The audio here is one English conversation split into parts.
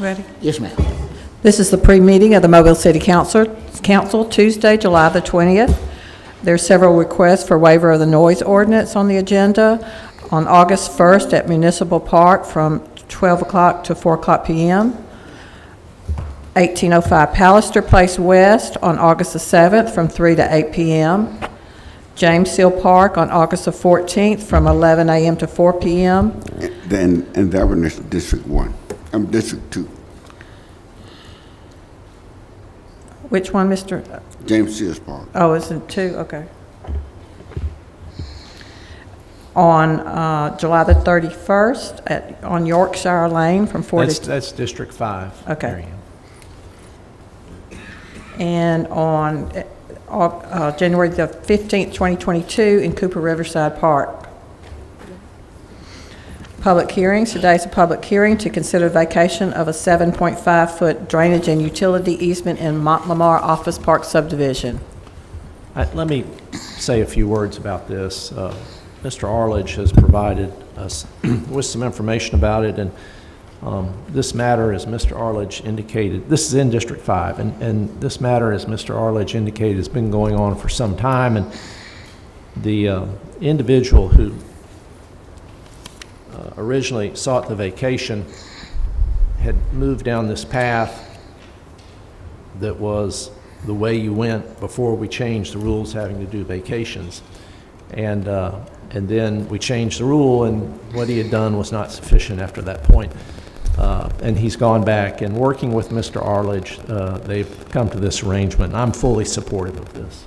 ready? Yes, ma'am. This is the pre-meeting of the Mobile City Council, Tuesday, July the 20th. There are several requests for waiver of the noise ordinance on the agenda. On August 1st at Municipal Park from 12 o'clock to 4 o'clock p.m. 1805 Pallister Place West on August the 7th from 3 to 8 p.m. James Seal Park on August the 14th from 11 a.m. to 4 p.m. And that one is District 1. District 2. Which one, Mr.? James Sears Park. Oh, it's in 2, okay. On July the 31st on Yorkshire Lane from 4 to... That's District 5. Okay. area. And on January the 15th, 2022 in Cooper Riverside Park. Public hearings. Today's a public hearing to consider vacation of a 7.5-foot drainage and utility easement in Lamar Office Park Subdivision. Let me say a few words about this. Mr. Arledge has provided us with some information about it, and this matter, as Mr. Arledge indicated, this is in District 5, and this matter, as Mr. Arledge indicated, has been going on for some time, and the individual who originally sought the vacation had moved down this path that was the way you went before we changed the rules having to do vacations. And then we changed the rule, and what he had done was not sufficient after that point. And he's gone back, and working with Mr. Arledge, they've come to this arrangement. I'm fully supportive of this.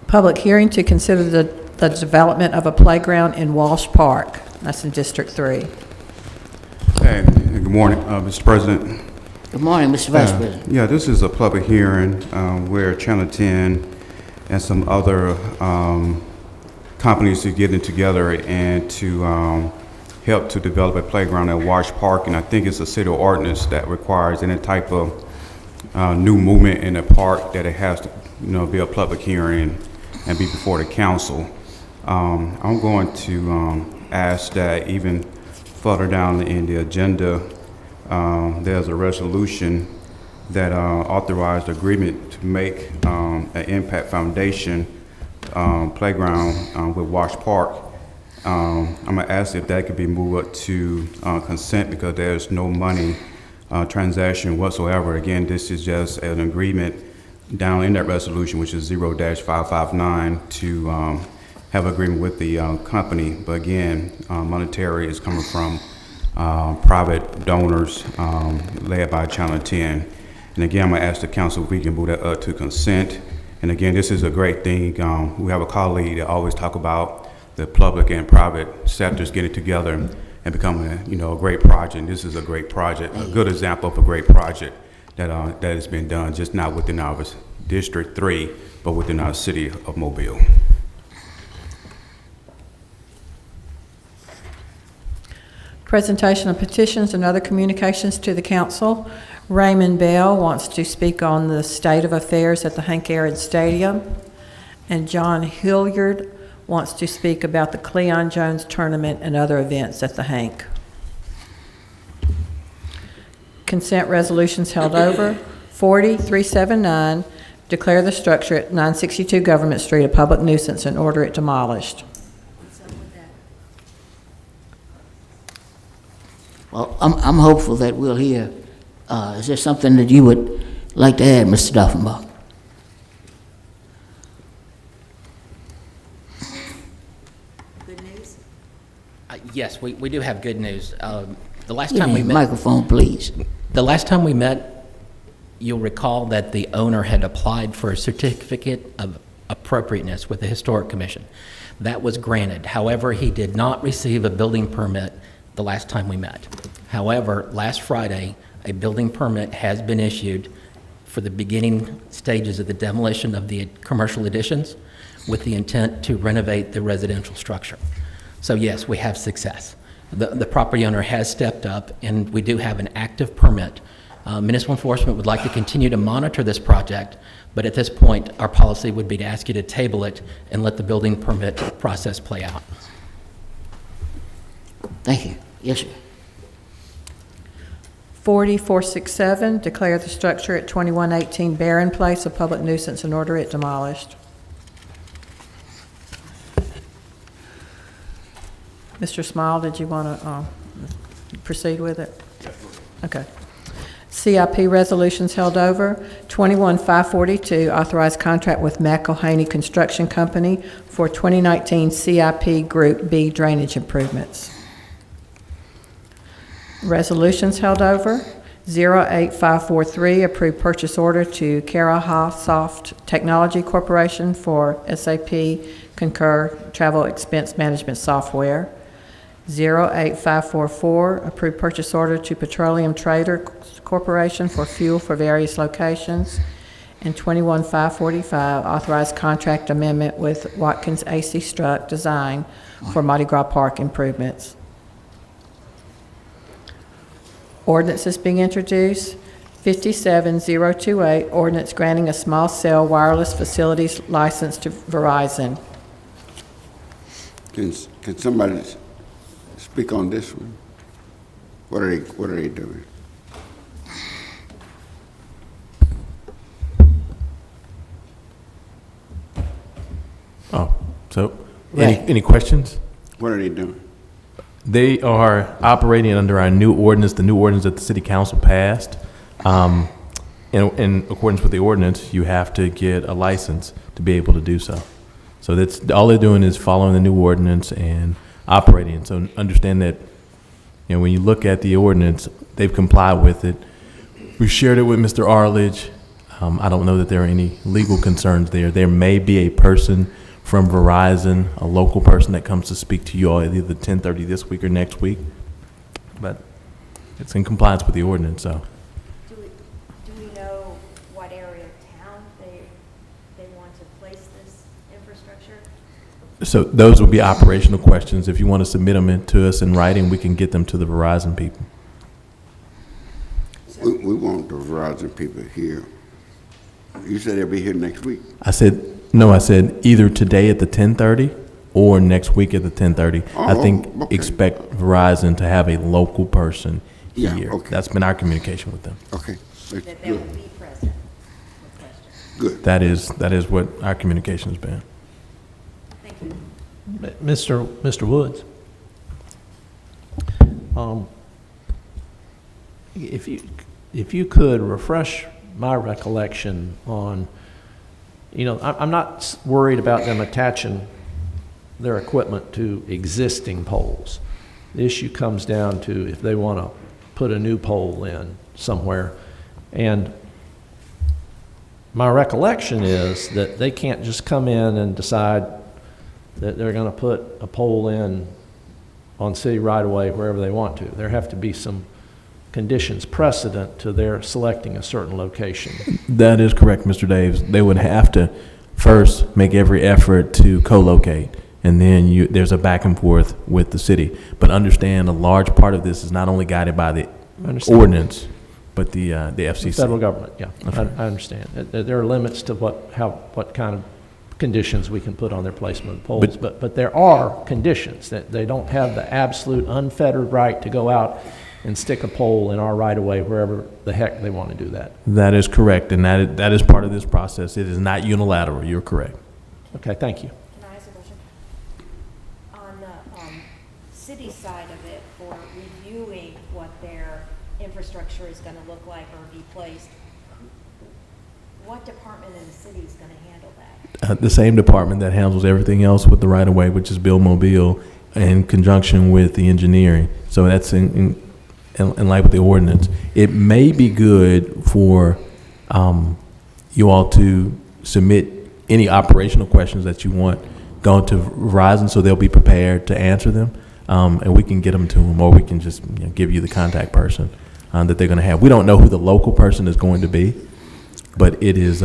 Public hearing to consider the development of a playground in Walsh Park. That's in District 3. Hey, good morning, Mr. President. Good morning, Mr. Vice President. Yeah, this is a public hearing where Channel 10 and some other companies are getting together and to help to develop a playground at Walsh Park, and I think it's a city ordinance that requires any type of new movement in the park that it has to, be a public hearing and be before the council. I'm going to ask that even further down in the agenda, there's a resolution that authorized agreement to make an impact foundation playground with Walsh Park. I'm gonna ask if that could be moved up to consent because there's no money transaction whatsoever. Again, this is just an agreement down in that resolution, which is 0-559 to have agreement with the company. But again, monetary is coming from private donors led by Channel 10. And again, I'm gonna ask the council if we can move that up to consent. And again, this is a great thing. We have a colleague that always talk about the public and private sectors getting together and becoming a great project. This is a great project, a good example of a great project that has been done, just not within our District 3, but within our city of Mobile. Presentation of petitions and other communications to the council. Raymond Bell wants to speak on the state of affairs at the Hank Aaron Stadium. And John Hilliard wants to speak about the Cleon Jones tournament and other events at the Hank. Consent resolutions held over. 40379, declare the structure at 962 Government Street a public nuisance and order it demolished. Well, I'm hopeful that we'll hear. Is there something that you would like to add, Mr. Duffenbach? Good news? Yes, we do have good news. The last time we met, Microphone, please. the last time we met, you'll recall that the owner had applied for a certificate of appropriateness with the Historic Commission. That was granted. However, he did not receive a building permit the last time we met. However, last Friday, a building permit has been issued for the beginning stages of the demolition of the commercial additions with the intent to renovate the residential structure. So yes, we have success. The property owner has stepped up, and we do have an active permit Municipal Enforcement would like to continue to monitor this project, but at this point, our policy would be to ask you to table it and let the building permit process play out. Thank you. Yes, sir. 4467, declare the structure at 2118 Barron Place a public nuisance and order it demolished. Mr. Smile, did you want to proceed with it? Okay. CIP resolutions held over. 21542, authorized contract with McElhaney Construction Company for 2019 CIP Group B drainage improvements. Resolutions held over. 08543, approved purchase order to Caraha Soft Technology Corporation for SAP Concur Travel Expense Management Software. 08544, approved purchase order to Petroleum Trader Corporation for fuel for various locations. And 21545, authorized contract amendment with Watkins AC Struck Design for Mardi Gras Park improvements. Ordinance is being introduced. 57028, ordinance granting a small cell wireless facilities license to Verizon. Can somebody speak on this one? What are they doing? Oh, so, Right. any questions? What are they doing? They are operating under our new ordinance, the new ordinance that the city council passed. In accordance with the ordinance, you have to get a license to be able to do so. So that's, all they're doing is following the new ordinance and operating. So understand that, you know, when you look at the ordinance, they've complied with it. We shared it with Mr. Arledge. I don't know that there are any legal concerns there. There may be a person from Verizon, a local person that comes to speak to you all at either 10:30 this week or next week, but it's in compliance with the ordinance, so. Do we know what area of town they want to place this infrastructure? So those would be operational questions. If you want to submit them to us in writing, we can get them to the Verizon people. We want the Verizon people here. You said they'll be here next week. I said either today at the 10:30 or next week at the 10:30. I think okay. expect Verizon to have a local person Yeah, here. okay. That's been our communication with them. Okay. That's That they will good. be present? No question. Good. That is what our communication has been. Thank you. Mr. Woods, if you could refresh my recollection on, you know, I'm not worried about them attaching their equipment to existing poles. The issue comes down to if they want to put a new pole in somewhere. And my recollection is that they can't just come in and decide that they're going to put a pole in on city right-of-way wherever they want to. There have to be some conditions precedent to their selecting a certain location. That is correct, Mr. Daves. They would have to first make every effort to co-locate, and then there's a back and forth with the city. But understand, a large part of this is not only guided by the ordinance, but the FCC. Federal government, yeah, I understand. There are limits to what kind of conditions we can put on their placement of poles, but there are conditions that they don't have the absolute unfettered right to go out and stick a pole in our right-of-way wherever the heck they want to do that. That is correct, and that is part of this process. It is not unilateral. You're correct. Okay, thank you. Can I ask a question? On the city side of it, for reviewing what their infrastructure is going to look like or be placed, what department in the city is going to handle that? The same department that handles everything else with the right-of-way, which is Bill Mobile, in conjunction with the engineering. So that's in line with the ordinance. It may be good for you all to submit any operational questions that you want going to Verizon, so they'll be prepared to answer them, and we can get them to them, or we can just give you the contact person that they're going to have. We don't know who the local person is going to be, but it is.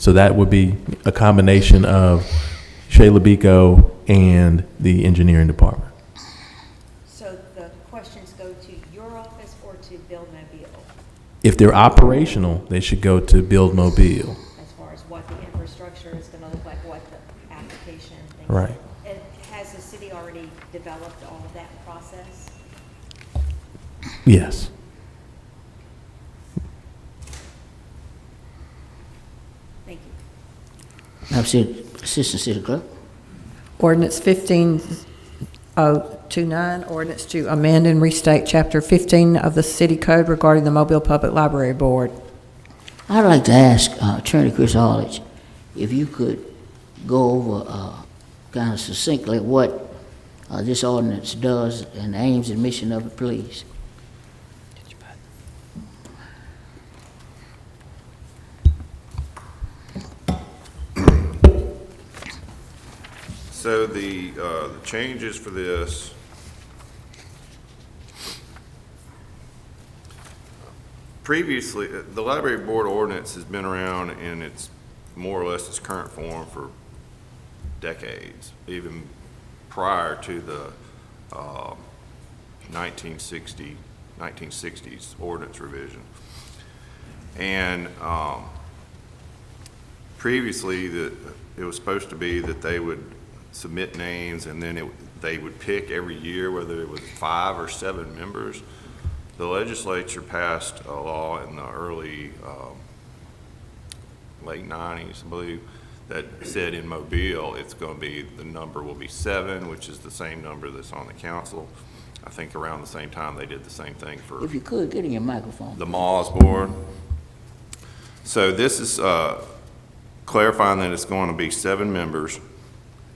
So that would be a combination of Shayla Biko and the engineering department. So the questions go to your office If they're operational, they should go to Build Mobile. As far as what the infrastructure is gonna look like, what the application things. Right. And has the city already developed all of that process? Yes. Thank you. Madam City, Assistant City Clerk. Ordinance 15029, ordinance to amend and restate Chapter 15 of the City Code regarding the Mobile Public Library Board. I'd like to ask Attorney Chris Arledge if you could go over kind of succinctly what this ordinance does and the aims and mission of it, please. So the changes for this, previously, the library board ordinance has been around in its, more or less its current form for decades, even prior to the 1960s ordinance revision. And previously, it was supposed to be that they would submit names, and then they would pick every year whether it was 5 or 7 members. The legislature passed a law in the early, late 90s, I believe, that said in Mobile, it's going to be, the number will be 7, which is the same number that's on the council. I think around the same time they did the same thing for If you could, get in your microphone. the Moss Board. So this is clarifying that it's going to be 7 members,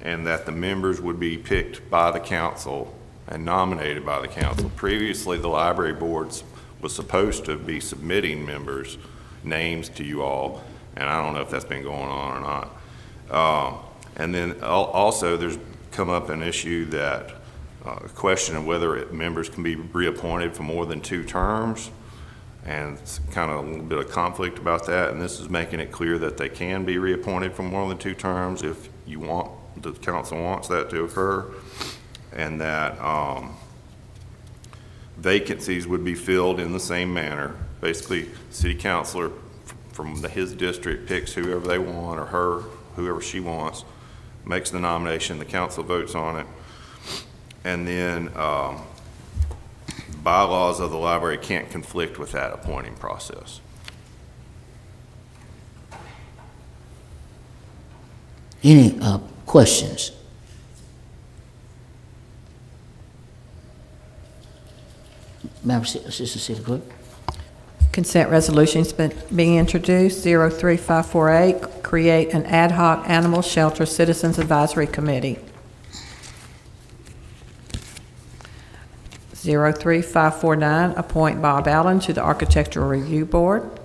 and that the members would be picked by the council and nominated by the council. Previously, the library boards was supposed to be submitting members' names to you all, and I don't know if that's been going on or not. And then also, there's come up an issue that a question of whether members can be reappointed for more than 2 terms, and it's kind of a little bit of conflict about that. And this is making it clear that they can be reappointed for more than 2 terms if you want, the council wants that to occur, and that vacancies would be filled in the same manner. Basically, city councilor from his district picks whoever they want, or her, whoever she wants, makes the nomination, the council votes on it, and then bylaws of the library can't conflict with that appointing process. Any questions? Madam Assistant City Clerk. Consent resolutions being introduced, 03548, create an ad hoc animal shelter citizens advisory committee. 03549, appoint Bob Allen to the Architectural Review Board.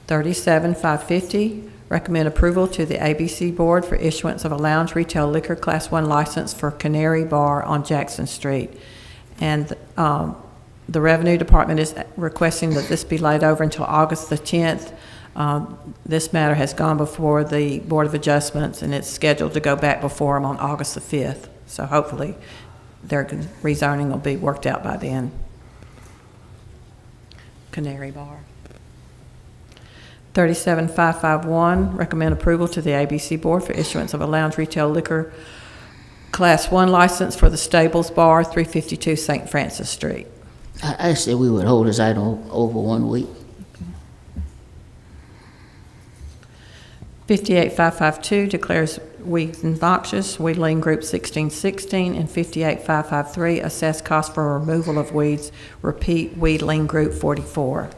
37550, recommend approval to the ABC Board for issuance of a lounge retail liquor Class 1 license for Canary Bar on Jackson Street. And the Revenue Department is requesting that this be laid over until August the 10th. This matter has gone before the Board of Adjustments, and it's scheduled to go back before them on August the 5th. So hopefully their rezoning will be worked out by then. Canary Bar. 37551, recommend approval to the ABC Board for issuance of a lounge retail liquor Class 1 license for the Stables Bar, 352 St. Francis Street. I said we would hold this item over 1 week. 58552 declares weeds noxious, weedling group 1616, and 58553 assess cost for removal of weeds, repeat weedling group 44.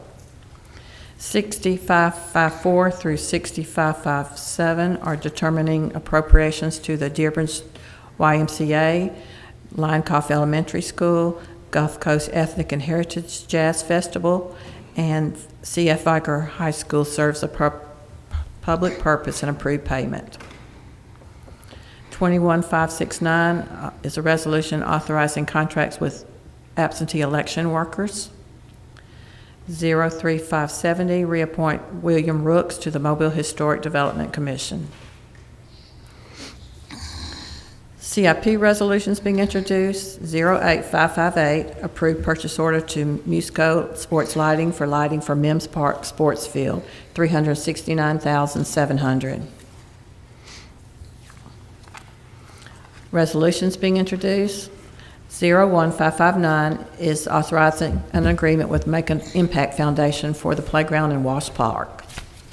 6554 through 6557 are determining appropriations to the Dearborn YMCA, Linecoff Elementary School, Gulf Coast Ethnic and Heritage Jazz Festival, and C.F. Viker High School serves a public purpose and approved payment. 21569 is a resolution authorizing contracts with absentee election workers. 03570, reappoint William Rooks to the Mobile Historic Development Commission. CIP resolutions being introduced. 08558, approved purchase order to Musco Sports Lighting for Mims Park Sports Field, $369,700. Resolutions being introduced. 01559 is authorizing an agreement with Make an Impact Foundation for the playground in Walsh Park.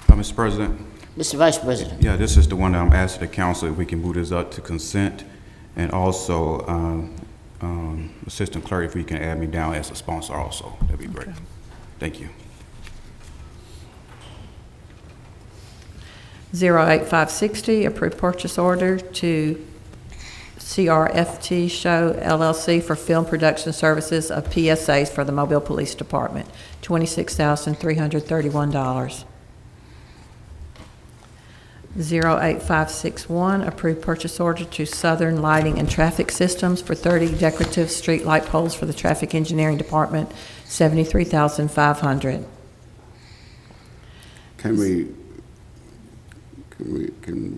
Mr. President, Mr. Vice President. yeah, this is the one that I'm asking the council if we can move this up to consent, and also, Assistant Clerk, if we can add me down as a sponsor also, that'd be great. Thank you. 08560, approved purchase order to CRFT Show LLC for film production services of PSAs for the Mobile Police Department, $26,331. 08561, approved purchase order to Southern Lighting and Traffic Systems for 30 decorative street light poles for the Traffic Engineering Department, $73,500. Can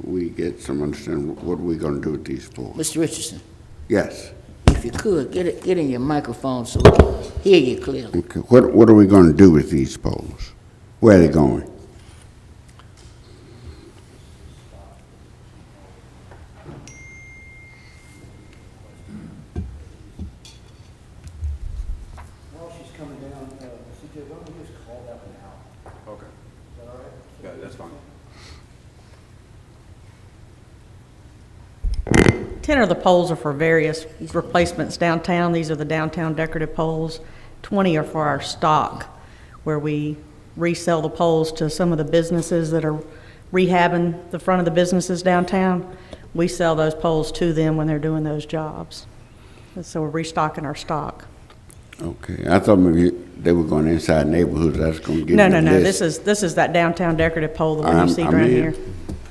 we get some understanding what we're gonna do with these poles? Mr. Richardson, Yes. if you could, get in your microphone so we can hear you clearly. Okay, what are we gonna do with these poles? Where are they going? While she's coming down, CJ, why don't we just call that one out? Okay. Is that all right? Yeah, that's fine. 10 of the poles are for various replacements downtown. These are the downtown decorative poles. 20 are for our stock, where we resell the poles to some of the businesses that are rehabbing the front of the businesses downtown. We sell those poles to them when they're doing those jobs. And so we're restocking our stock. Okay, I thought maybe they were going inside neighborhoods, that's gonna give No, them no, a no, list. this is that downtown decorative pole, the one you see I'm right in. here.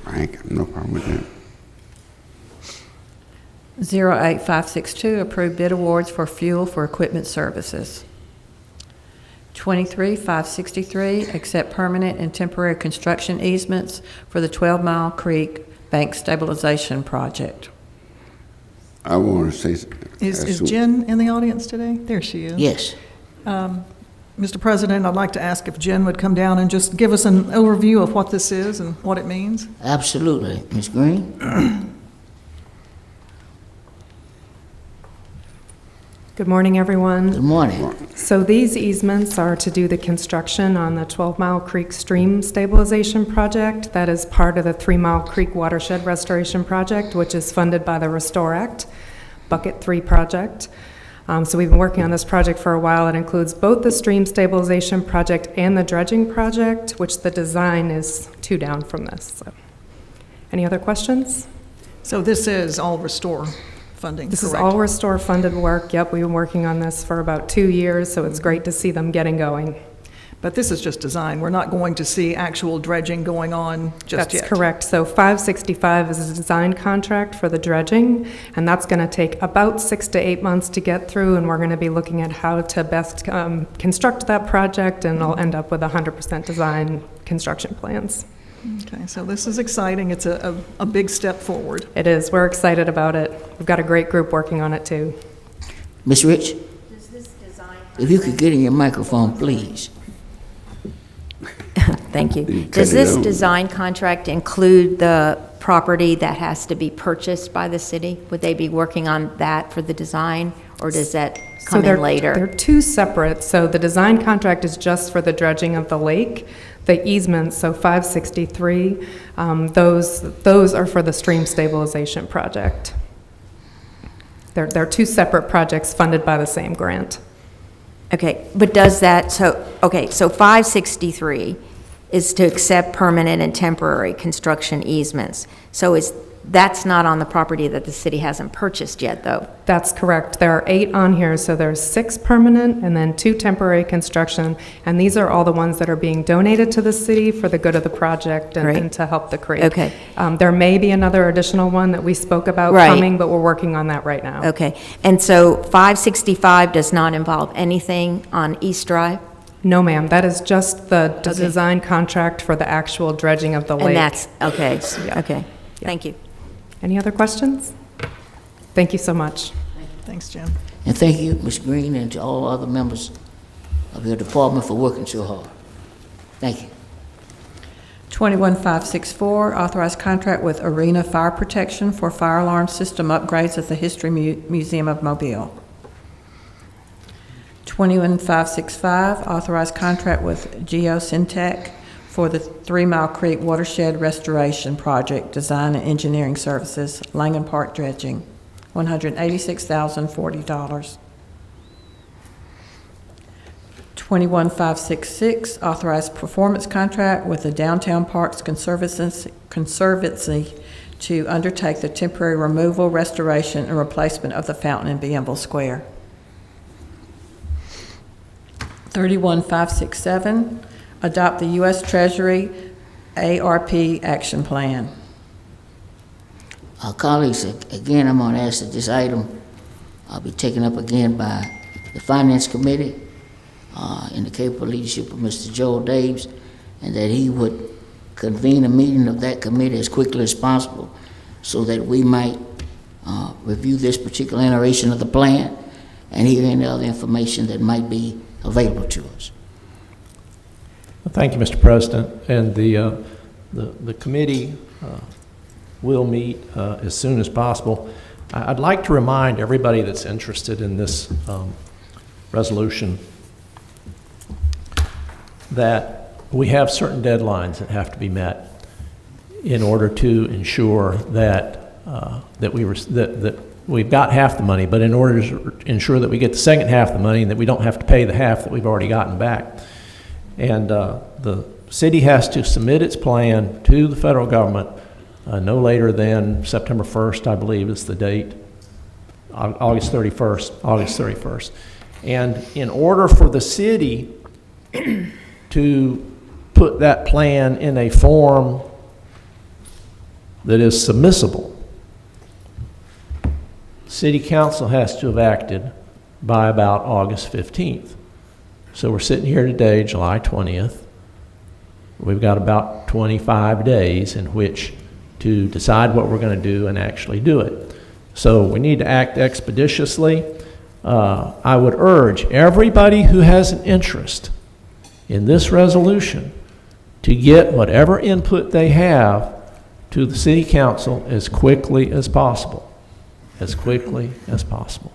I ain't got no problem with that. 08562, approved bid awards for fuel for equipment services. 23563, accept permanent and temporary construction easements for the 12 Mile Creek Bank Stabilization Project. I wanna say. Is Jen in the audience today? There she is. Yes. Mr. President, I'd like to ask if Jen would come down and just give us an overview of what this is and what it means. Absolutely. Ms. Green? Good morning, everyone. Good morning. So these easements are to do the construction on the 12 Mile Creek Stream Stabilization Project. That is part of the 3 Mile Creek Watershed Restoration Project, which is funded by the Restore Act, Bucket 3 project. So we've been working on this project for a while. It includes both the Stream Stabilization Project and the Dredging Project, which the design is 2 down from this. So, any other questions? So this is all Restore funding, This is correct? all Restore funded work. Yep, we've been working on this for about 2 years, so it's great to see them getting going. But this is just design. We're not going to see actual dredging going on just yet. That's correct. So 565 is a design contract for the dredging, and that's going to take about 6 to 8 months to get through, and we're going to be looking at how to best construct that project, and I'll end up with 100% design construction plans. Okay, so this is exciting. It's a big step forward. It is. We're excited about it. We've got a great group working on it, too. Ms. Rich, Does this design if you could get in your microphone, please. Thank you. You cut Does it this out. design contract include the property that has to be purchased by the city? Would they be working on that for the design, or does that come in They're later? 2 separate. So the design contract is just for the dredging of the lake. The easements, so 563, those are for the stream stabilization project. They're 2 separate projects funded by the same grant. Okay, but does that, so 563 is to accept permanent and temporary construction easements. So that's not on the property that the city hasn't purchased yet, though? That's correct. There are 8 on here, so there's 6 permanent and then 2 temporary construction, and these are all the ones that are being donated to the city for the good of the project and, Great. and to help the creek. Okay. There may be another additional one that we spoke about Right. coming, but we're working on that right now. Okay, and so 565 does not involve anything on East Drive? No, ma'am, that is just the design contract for the actual dredging of the lake. And that's, okay, Yeah. okay, thank you. Any other questions? Thank you so much. Thanks, Jen. And thank you, Ms. Green, and to all other members of your department for working so hard. Thank you. 21564, authorized contract with Arena Fire Protection for fire alarm system upgrades at the History Museum of Mobile. 21565, authorized contract with Geosyntec for the 3 Mile Creek Watershed Restoration Project, Design and Engineering Services, Langen Park Dredging, $186,040. 21566, authorized performance contract with the Downtown Parks Conservancy to undertake the temporary removal, restoration, and replacement of the fountain in Bienville Square. 31567, adopt the U.S. Treasury ARP Action Plan. Colleagues, again, I'm going to ask that this item be taken up again by the Finance Committee in the capable leadership of Mr. Joel Daves, and that he would convene a meeting of that committee as quickly as possible so that we might review this particular iteration of the plan and hear any other information that might be available to us. Well, thank you, Mr. President. And the committee will meet as soon as possible. I'd like to remind everybody that's interested in this resolution that we have certain deadlines that have to be met in order to ensure that that we've got half the money, but in order to ensure that we get the second half of the money and that we don't have to pay the half that we've already gotten back. And the city has to submit its plan to the federal government no later than September 1st, I believe is the date, August 31st. And in order for the city to put that plan in a form that is submissible, City Council has to have acted by about August 15th. So we're sitting here today, July 20th. We've got about 25 days in which to decide what we're going to do and actually do it. So we need to act expeditiously. I would urge everybody who has an interest in this resolution to get whatever input they have to the City Council as quickly as possible. As quickly as possible.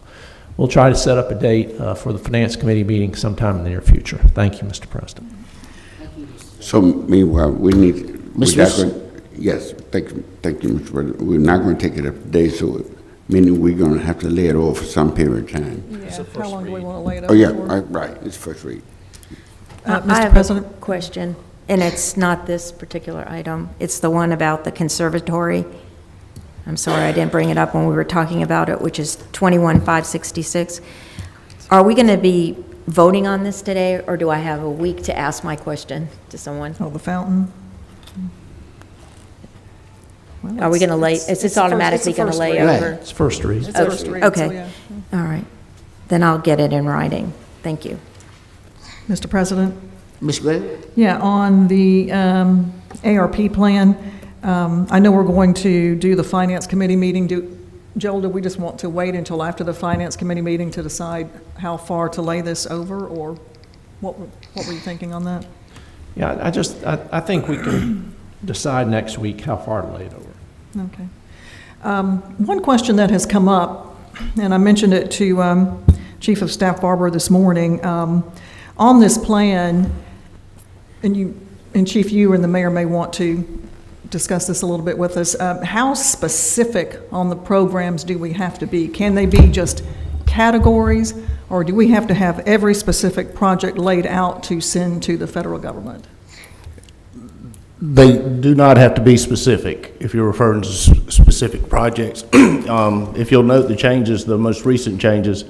We'll try to set up a date for the Finance Committee meeting sometime in the near future. Thank you, Mr. President. So meanwhile, we need, Mr. yes, thank you, Mr. President. We're not going to take it up today, so meaning we're going to have to lay it off for some period of time. Yeah, how long do we want to lay it up Oh, yeah, for? right, it's first read. I Mr. have President? a question, and it's not this particular item. It's the one about the conservatory. I'm sorry, I didn't bring it up when we were talking about it, which is 21566. Are we going to be voting on this today, or do I have a week to ask my question to someone? Oh, the fountain? Well, Are we going to lay, is this automatically going to lay read. over? It's first read. It's first read, so Okay, yeah. all right. Then I'll get it in writing. Thank you. Mr. President? Ms. Gregory? Yeah, on the ARP plan, I know we're going to do the Finance Committee meeting. Joel, do we just want to wait until after the Finance Committee meeting to decide how far to lay this over, or what were you thinking on that? Yeah, I think we can decide next week how far to lay it over. Okay. One question that has come up, and I mentioned it to Chief of Staff Barber this morning, on this plan, and Chief, you and the mayor may want to discuss this a little bit with us. How specific on the programs do we have to be? Can they be just categories, or do we have to have every specific project laid out to send to the federal government? They do not have to be specific if you're referring to specific projects. If you'll note the changes, the most recent changes,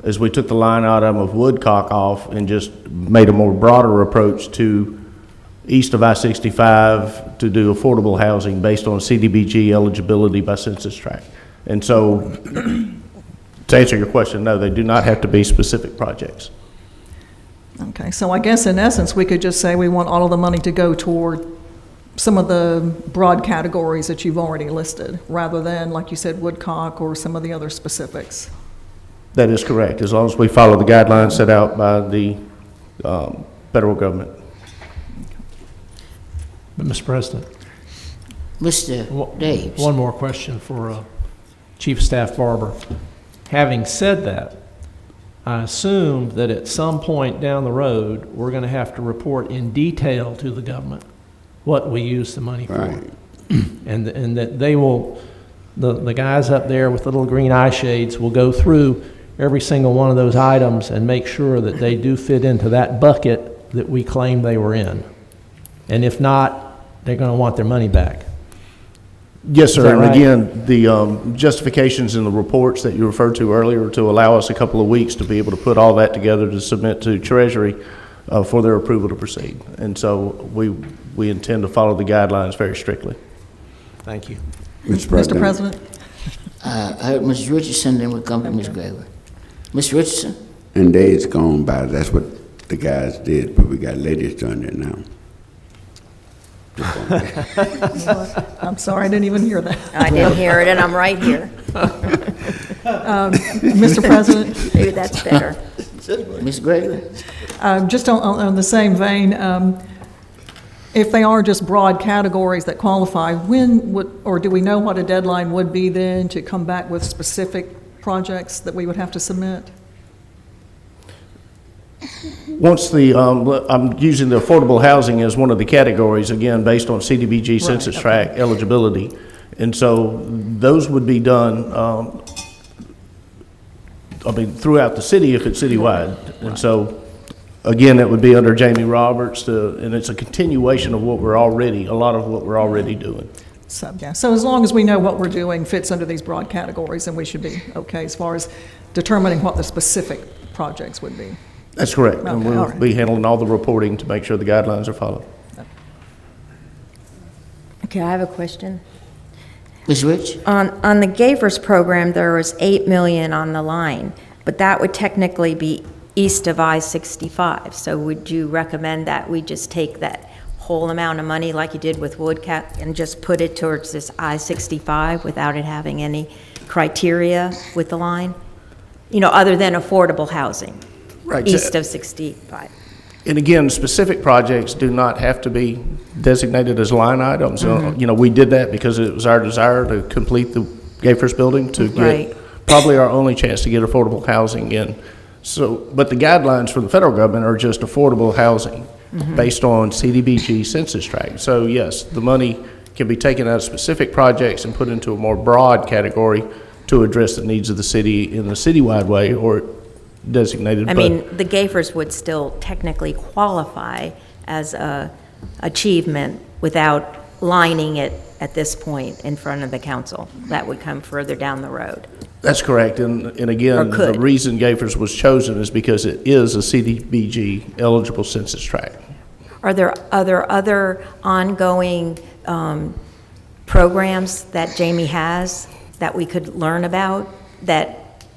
is we took the line item of Woodcock off and just made a more broader approach to east of I-65 to do affordable housing based on CDBG eligibility by census tract. And so, to answer your question, no, they do not have to be specific projects. Okay, so I guess in essence, we could just say we want all of the money to go toward some of the broad categories that you've already listed, rather than, like you said, woodcock or some of the other specifics. That is correct, as long as we follow the guidelines set out by the federal government. But, Mr. President, Mr. Davis. one more question for Chief of Staff Barber. Having said that, I assume that at some point down the road, we're going to have to report in detail to the government what we use the money for. Right. And that they will, the guys up there with the little green eye shades will go through every single one of those items and make sure that they do fit into that bucket that we claim they were in. And if not, they're going to want their money back. Yes, sir. that And right? again, the justifications in the reports that you referred to earlier to allow us a couple of weeks to be able to put all that together to submit to Treasury for their approval to proceed. And so we intend to follow the guidelines very strictly. Thank you. Mr. President? I heard Ms. Richardson, then we come to Ms. Gregory. Ms. Richardson? And days gone by, that's what the guys did, but we got ladies doing it now. I'm sorry, I didn't even hear that. I didn't hear it, and I'm right here. Mr. President? Maybe that's better. Ms. Gregory? Just on the same vein, if they are just broad categories that qualify, when would, or do we know what a deadline would be then to come back with specific projects that we would have to submit? Once the, I'm using the affordable housing as one of the categories, again, based on CDBG census okay. tract eligibility. And so those would be done, throughout the city if it's citywide. And so, again, that would be under Jamie Roberts, and it's a continuation of what we're already, a lot of what we're already doing. So, yeah, so as long as we know what we're doing fits under these broad categories, then we should be okay as far as determining what the specific projects would be. That's correct. And Okay, we'll all right. be handling all the reporting to make sure the guidelines are followed. Okay, I have a question. Ms. Rich? On the Gavers program, there was $8 million on the line, but that would technically be east of I-65. So would you recommend that we just take that whole amount of money like you did with Woodcock and just put it towards this I-65 without it having any criteria with the line? You know, other than affordable housing, Right. east of 65. And again, specific projects do not have to be designated as line items. You know, we did that because it was our desire to complete the Gafers building to Right. get probably our only chance to get affordable housing in. So, but the guidelines from the federal government are just affordable housing based on CDBG census tract. So yes, the money can be taken out of specific projects and put into a more broad category to address the needs of the city in a citywide way or designated. I mean, the Gafers would still technically qualify as a achievement without lining it at this point in front of the council. That would come further down the road. That's correct, and again, Or the could. reason Gafers was chosen is because it is a CDBG eligible census tract. Are there other ongoing programs that Jamie has that we could learn about?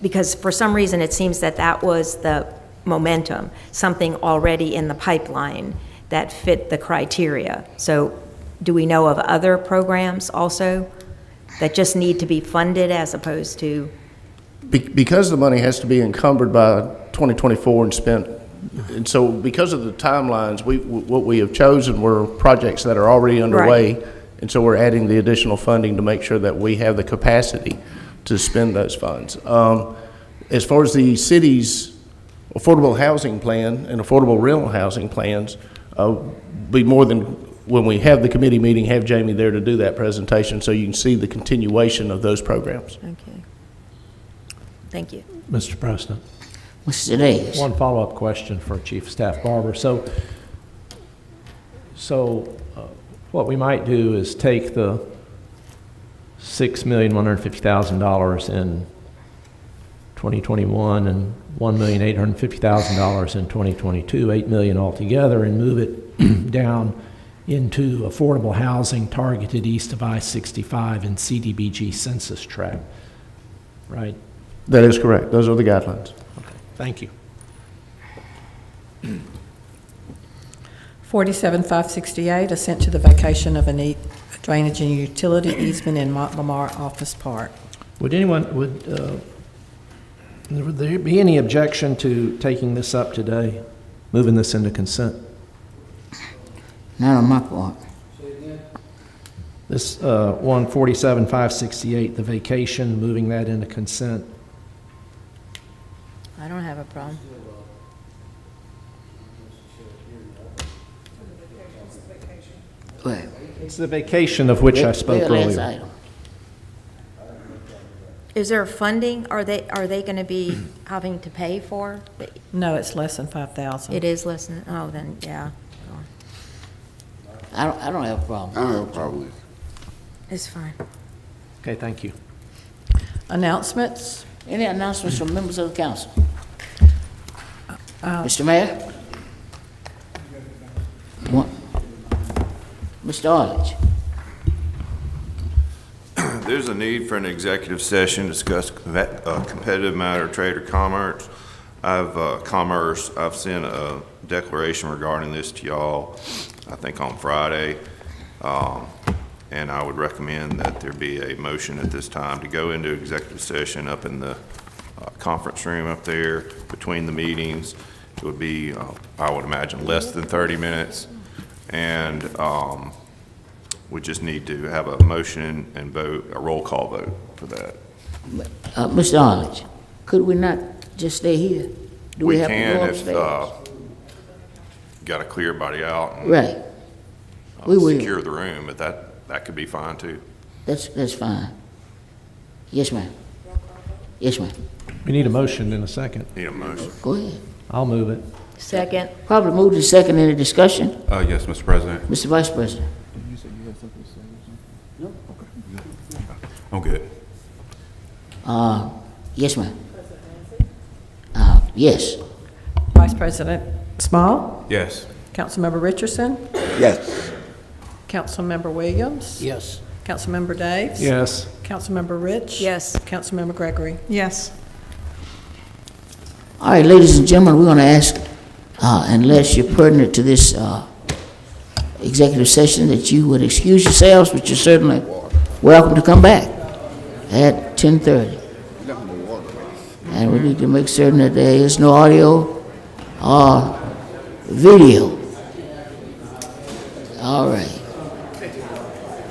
Because for some reason, it seems that that was the momentum, something already in the pipeline that fit the criteria. So do we know of other programs also that just need to be funded as opposed to? Because the money has to be encumbered by 2024 and spent, and so because of the timelines, what we have chosen were projects that are already underway, Right. and so we're adding the additional funding to make sure that we have the capacity to spend those funds. As far as the city's affordable housing plan and affordable rental housing plans, be more than, when we have the committee meeting, have Jamie there to do that presentation so you can see the continuation of those programs. Okay. Thank you. Mr. President. Mr. Davis? One follow-up question for Chief of Staff Barber. So what we might do is take the $6,150,000 in 2021 and $1,850,000 in 2022, $8 million altogether, and move it down into affordable housing targeted east of I-65 and CDBG census tract, right? That is correct. Those are the guidelines. Thank you. 47,568, assent to the vacation of a drainage and utility easement in Lamar Office Park. Would there be any objection to taking this up today, moving this into consent? Not on my part. This 147,568, the vacation, moving that into consent. I don't have a problem. Well, It's the vacation of which I spoke very last earlier. item. Is there funding? Are they going to be having to pay for? No, it's less than 5,000. It is less than, oh, then, yeah. I don't have a problem. I don't have a problem with it. It's fine. Okay, thank you. Announcements? Any announcements from members of the council? Mr. Mayor? One. Mr. Arledge? There's a need for an executive session to discuss a competitive matter of trade or commerce. I've sent a declaration regarding this to y'all, I think on Friday. And I would recommend that there be a motion at this time to go into executive session up in the conference room up there between the meetings. It would be, I would imagine, less than 30 minutes. And we just need to have a motion and vote, a roll call vote for that. Mr. Arledge, could we not just stay here? Do we have to can go if, upstairs? got to clear everybody out and Right. We will. secure the room, but that could be fine too. That's fine. Yes, ma'am. Yes, ma'am. We need a motion in a second. Need a motion. Go ahead. I'll move it. Second. Probably moved to second. Any discussion? Yes, Mr. President. Mr. Vice President? I'm good. Yes, ma'am. Yes. Vice President Small? Yes. Councilmember Richardson? Yes. Councilmember Williams? Yes. Councilmember Daves? Yes. Councilmember Rich? Yes. Councilmember Gregory? Yes. All right, ladies and gentlemen, we're going to ask, unless you're pertinent to this executive session, that you would excuse yourselves, but you're certainly welcome to come back at 10:30. And we need to make certain that there is no audio or video. All right.